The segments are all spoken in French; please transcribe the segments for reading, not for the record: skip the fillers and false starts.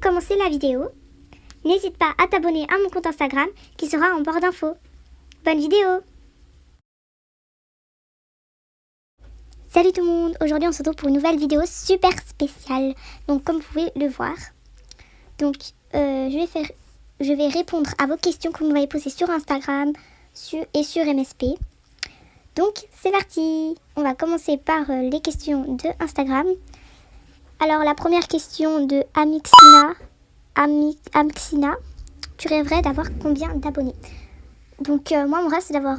commencer la vidéo, n'hésite pas à t'abonner à mon compte Instagram qui sera en barre d'infos. Bonne vidéo! Salut tout le monde! Aujourd'hui on se retrouve pour une nouvelle vidéo super spéciale. Donc comme vous pouvez le voir, donc je vais répondre à vos questions que vous m'avez posées sur Instagram et sur MSP. Donc c'est parti! On va commencer par les questions de Instagram. Alors la première question de Amixina, tu rêverais d'avoir combien d'abonnés? Donc moi mon rêve c'est d'avoir,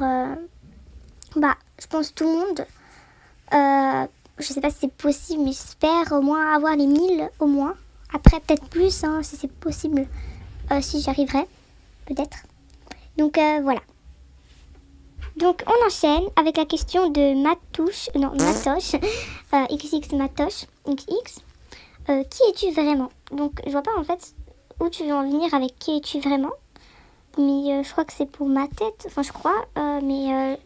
je pense tout le monde. Je sais pas si c'est possible, mais j'espère au moins avoir les 1000 au moins. Après peut-être plus si c'est possible, si j'y arriverai, peut-être. Donc voilà. Donc on enchaîne avec la question de Matoche, XX Matoche, XX. Qui es-tu vraiment? Donc je vois pas en fait où tu veux en venir avec qui es-tu vraiment. Mais je crois que c'est pour ma tête, enfin je crois, mais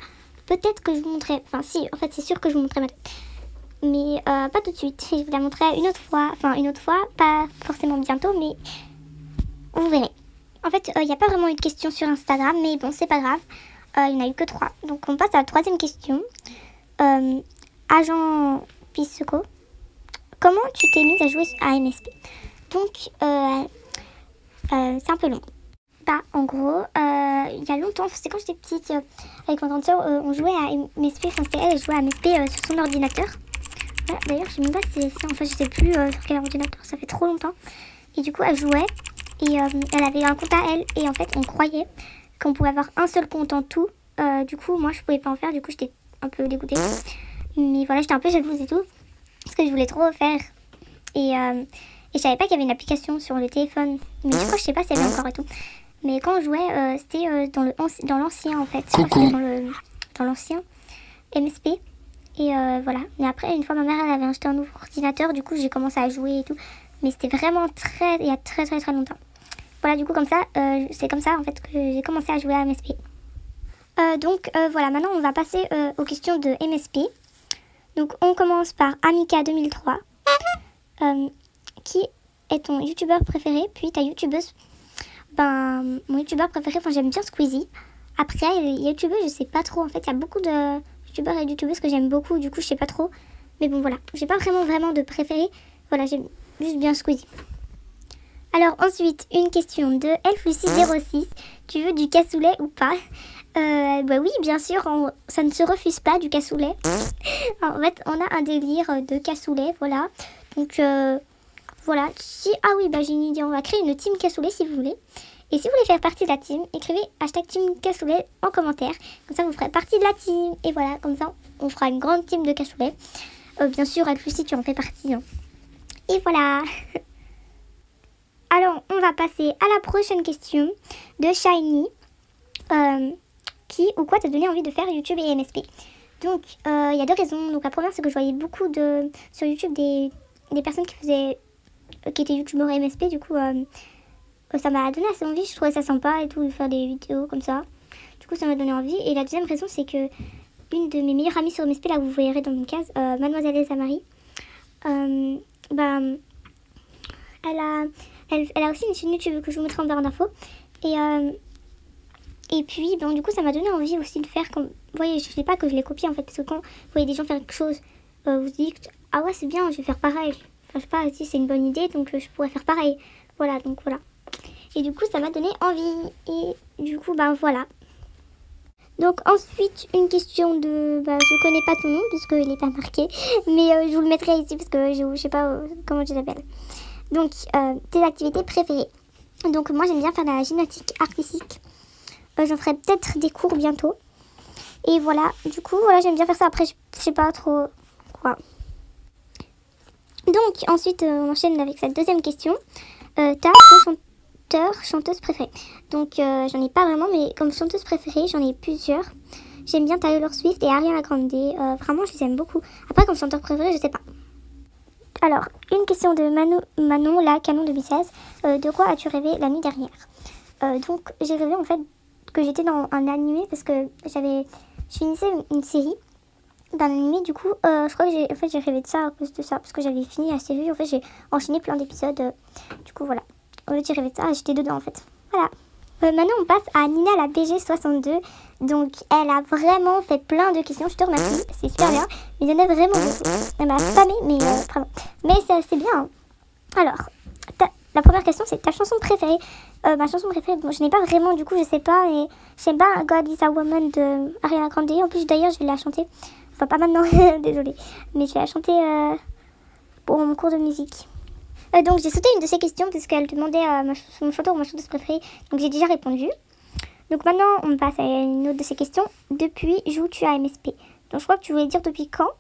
peut-être que je vous montrerai, enfin si, en fait c'est sûr que je vous montrerai ma tête. Mais pas tout de suite, je vous la montrerai une autre fois, pas forcément bientôt, mais vous verrez. En fait, il n'y a pas vraiment eu de questions sur Instagram, mais bon, c'est pas grave, il n'y en a eu que 3. Donc on passe à la troisième question. Agent Pisseco, comment tu t'es mise à jouer à MSP? Donc, c'est un peu long. En gros, il y a longtemps, c'est quand j'étais petite, avec ma grande soeur, on jouait à MSP, enfin c'était elle jouait à MSP sur son ordinateur. Voilà, d'ailleurs, je sais même pas si c'est ça, enfin je sais plus sur quel ordinateur, ça fait trop longtemps. Et du coup, elle jouait, et elle avait un compte à elle, et en fait, on croyait qu'on pouvait avoir un seul compte en tout. Du coup, moi, je pouvais pas en faire, du coup, j'étais un peu dégoûtée. Mais voilà, j'étais un peu jalouse et tout, parce que je voulais trop faire. Et je savais pas qu'il y avait une application sur le téléphone, mais du coup, je sais pas si elle est encore et tout. Mais quand on jouait, c'était dans l'ancien en fait. Je crois que c'était dans l'ancien MSP. Et voilà. Mais après, une fois ma mère elle avait acheté un nouveau ordinateur, du coup j'ai commencé à jouer et tout. Mais c'était vraiment il y a très longtemps. Voilà, du coup comme ça, c'est comme ça en fait que j'ai commencé à jouer à MSP. Donc voilà, maintenant on va passer aux questions de MSP. Donc on commence par Amika 2003. Qui est ton youtubeur préféré, puis ta youtubeuse? Mon youtubeur préféré, j'aime bien Squeezie. Après, les youtubeurs, je sais pas trop. En fait, il y a beaucoup de youtubeurs et youtubeuses que j'aime beaucoup. Du coup, je sais pas trop. Mais bon, voilà. J'ai pas vraiment de préféré. Voilà, j'aime juste bien Squeezie. Alors, ensuite, une question de Elflucy06. Tu veux du cassoulet ou pas? Oui, bien sûr. Ça ne se refuse pas, du cassoulet. En fait, on a un délire de cassoulet. Voilà. Donc, voilà. J'ai une idée. On va créer une team cassoulet si vous voulez. Et si vous voulez faire partie de la team, écrivez #team cassoulet en commentaire. Comme ça, vous ferez partie de la team. Et voilà, comme ça, on fera une grande team de cassoulet. Bien sûr, Alflucy, tu en fais partie. Et voilà. Alors, on va passer à la prochaine question de Shiny. Qui ou quoi t'a donné envie de faire YouTube et MSP? Donc, il y a 2 raisons. Donc, la première, c'est que je voyais beaucoup sur YouTube des personnes qui étaient youtubeurs et MSP. Du coup, ça m'a donné assez envie, je trouvais ça sympa et tout, de faire des vidéos comme ça. Du coup, ça m'a donné envie. Et la deuxième raison, c'est que une de mes meilleures amies sur MSP, là, vous verrez dans mon case, Mademoiselle Elsa Marie, elle a aussi une chaîne YouTube que je vous mettrai en barre d'infos. Et puis, du coup, ça m'a donné envie aussi de faire comme... Vous voyez, je sais pas que je l'ai copié en fait, parce que quand vous voyez des gens faire quelque chose, vous vous dites, ah ouais, c'est bien, je vais faire pareil. Enfin, je sais pas, si c'est une bonne idée, donc je pourrais faire pareil. Voilà, donc voilà. Et du coup, ça m'a donné envie. Et du coup, voilà. Donc ensuite, une question de... je connais pas ton nom, puisqu'il n'est pas marqué. Mais je vous le mettrai ici, parce que je sais pas comment tu t'appelles. Donc, tes activités préférées. Donc, moi, j'aime bien faire de la gymnastique artistique. J'en ferai peut-être des cours bientôt. Et voilà, du coup, voilà, j'aime bien faire ça. Après, je sais pas trop quoi. Donc, ensuite, on enchaîne avec cette deuxième question. T'as ton chanteuse préférée. Donc j'en ai pas vraiment, mais comme chanteuse préférée, j'en ai plusieurs. J'aime bien Taylor Swift et Ariana Grande. Vraiment, je les aime beaucoup. Après, comme chanteur préféré, je sais pas. Alors, une question de Manon, la Canon 2016. De quoi as-tu rêvé la nuit dernière? Donc, j'ai rêvé en fait que j'étais dans un animé parce que je finissais une série d'un animé, du coup, je crois que j'ai rêvé de ça à cause de ça, parce que j'avais fini la série, en fait, j'ai enchaîné plein d'épisodes, du coup, voilà. Au lieu de rêver de ça, j'étais dedans, en fait. Voilà. Maintenant, on passe à Nina, la BG62. Donc, elle a vraiment fait plein de questions. Je te remercie, c'est super bien. Il y en a vraiment beaucoup. Elle m'a spammé, mais vraiment. Mais c'est bien. Hein. Alors, la première question, c'est ta chanson préférée. Ma chanson préférée, bon, je n'ai pas vraiment, du coup, je sais pas. Et j'aime pas God is a Woman de Ariana Grande. En plus, d'ailleurs, je vais la chanter. Enfin, pas maintenant, désolée. Mais je vais la chanter pour mon cours de musique. Donc j'ai sauté une de ces questions parce qu'elle demandait mon chanteur ou ma chanteuse préférée. Donc j'ai déjà répondu. Donc maintenant on passe à une autre de ces questions. Depuis joues-tu à MSP? Donc je crois que tu voulais dire depuis quand.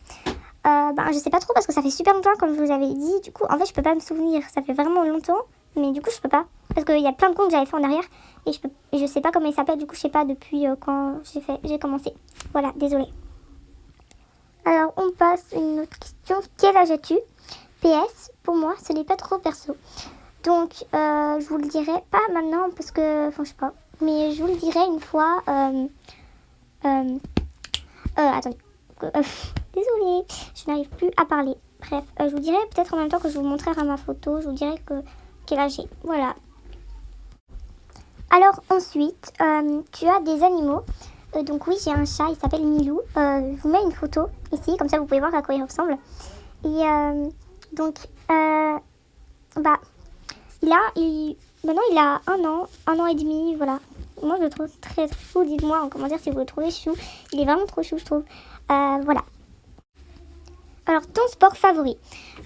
Je sais pas trop parce que ça fait super longtemps comme je vous avais dit. Du coup en fait je peux pas me souvenir. Ça fait vraiment longtemps. Mais du coup je peux pas. Parce qu'il y a plein de comptes que j'avais fait en arrière. Et je sais pas comment ils s'appellent. Du coup je sais pas depuis quand j'ai commencé. Voilà, désolée. Alors on passe à une autre question. Quel âge as-tu? PS, pour moi, ce n'est pas trop perso. Donc, je vous le dirai pas maintenant parce que, enfin, je sais pas. Mais je vous le dirai une fois. Attendez. Désolée, je n'arrive plus à parler. Bref, je vous dirai peut-être en même temps que je vous montrerai ma photo. Je vous dirai quel âge j'ai. Voilà. Alors, ensuite, tu as des animaux. Donc, oui, j'ai un chat, il s'appelle Milou. Je vous mets une photo ici, comme ça vous pouvez voir à quoi il ressemble. Et. Donc, maintenant il a 1 an et demi, voilà. Moi, je le trouve très, très chou. Dites-moi en commentaire si vous le trouvez chou. Il est vraiment trop chou, je trouve. Voilà. Alors, ton sport favori.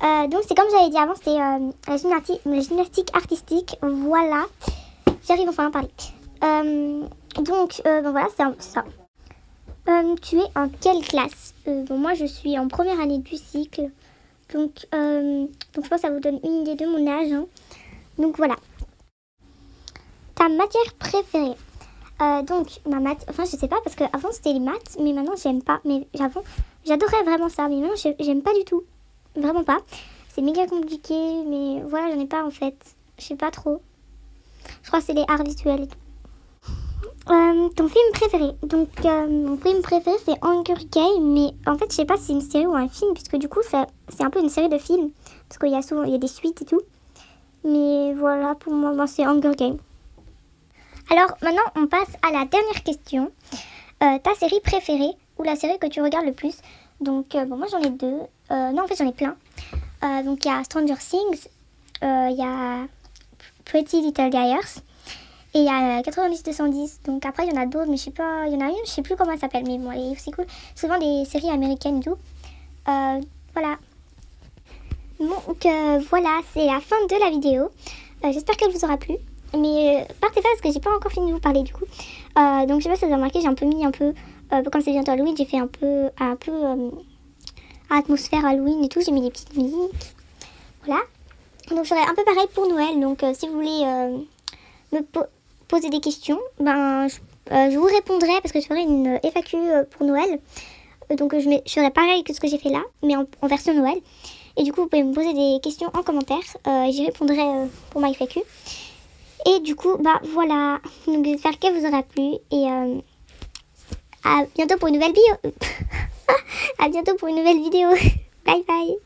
Donc, c'est comme j'avais dit avant, c'était la gymnastique artistique. Voilà. J'arrive enfin à parler. Voilà, c'est ça. Tu es en quelle classe? Moi, je suis en première année du cycle. Donc, je pense que ça vous donne une idée de mon âge. Hein. Donc, voilà. Ta matière préférée. Je sais pas, parce qu'avant, c'était les maths, mais maintenant, j'aime pas. Mais j'adorais vraiment ça, mais maintenant, j'aime pas du tout. Vraiment pas. C'est méga compliqué, mais voilà, j'en ai pas, en fait. Je sais pas trop. Je crois que c'est les arts visuels et tout. Ton film préféré. Donc, mon film préféré, c'est Hunger Games, mais en fait, je sais pas si c'est une série ou un film, puisque du coup, c'est un peu une série de films, parce qu'il y a des suites et tout. Mais voilà, pour moi, c'est Hunger Games. Alors, maintenant, on passe à la dernière question. Ta série préférée, ou la série que tu regardes le plus. Donc, moi, j'en ai deux. Non, en fait, j'en ai plein. Donc, il y a Stranger Things, il y a Pretty Little Liars. Et il y a 90-210, donc après il y en a d'autres, mais je sais pas, il y en a une, je sais plus comment elle s'appelle, mais bon, elle est aussi cool. Souvent des séries américaines et tout. Voilà. Donc voilà, c'est la fin de la vidéo. J'espère qu'elle vous aura plu. Mais partez pas parce que j'ai pas encore fini de vous parler du coup. Donc je sais pas si vous avez remarqué, j'ai un peu mis comme c'est bientôt Halloween, j'ai fait un peu atmosphère Halloween et tout, j'ai mis des petites musiques. Voilà. Donc je ferai un peu pareil pour Noël, donc si vous voulez me poser des questions, je vous répondrai parce que je ferai une FAQ pour Noël. Donc je ferai pareil que ce que j'ai fait là, mais en version Noël. Et du coup, vous pouvez me poser des questions en commentaire. J'y répondrai pour ma FAQ. Et du coup, voilà. Donc j'espère qu'elle vous aura plu. Et à bientôt pour une nouvelle vidéo. À bientôt pour une nouvelle vidéo. Bye bye.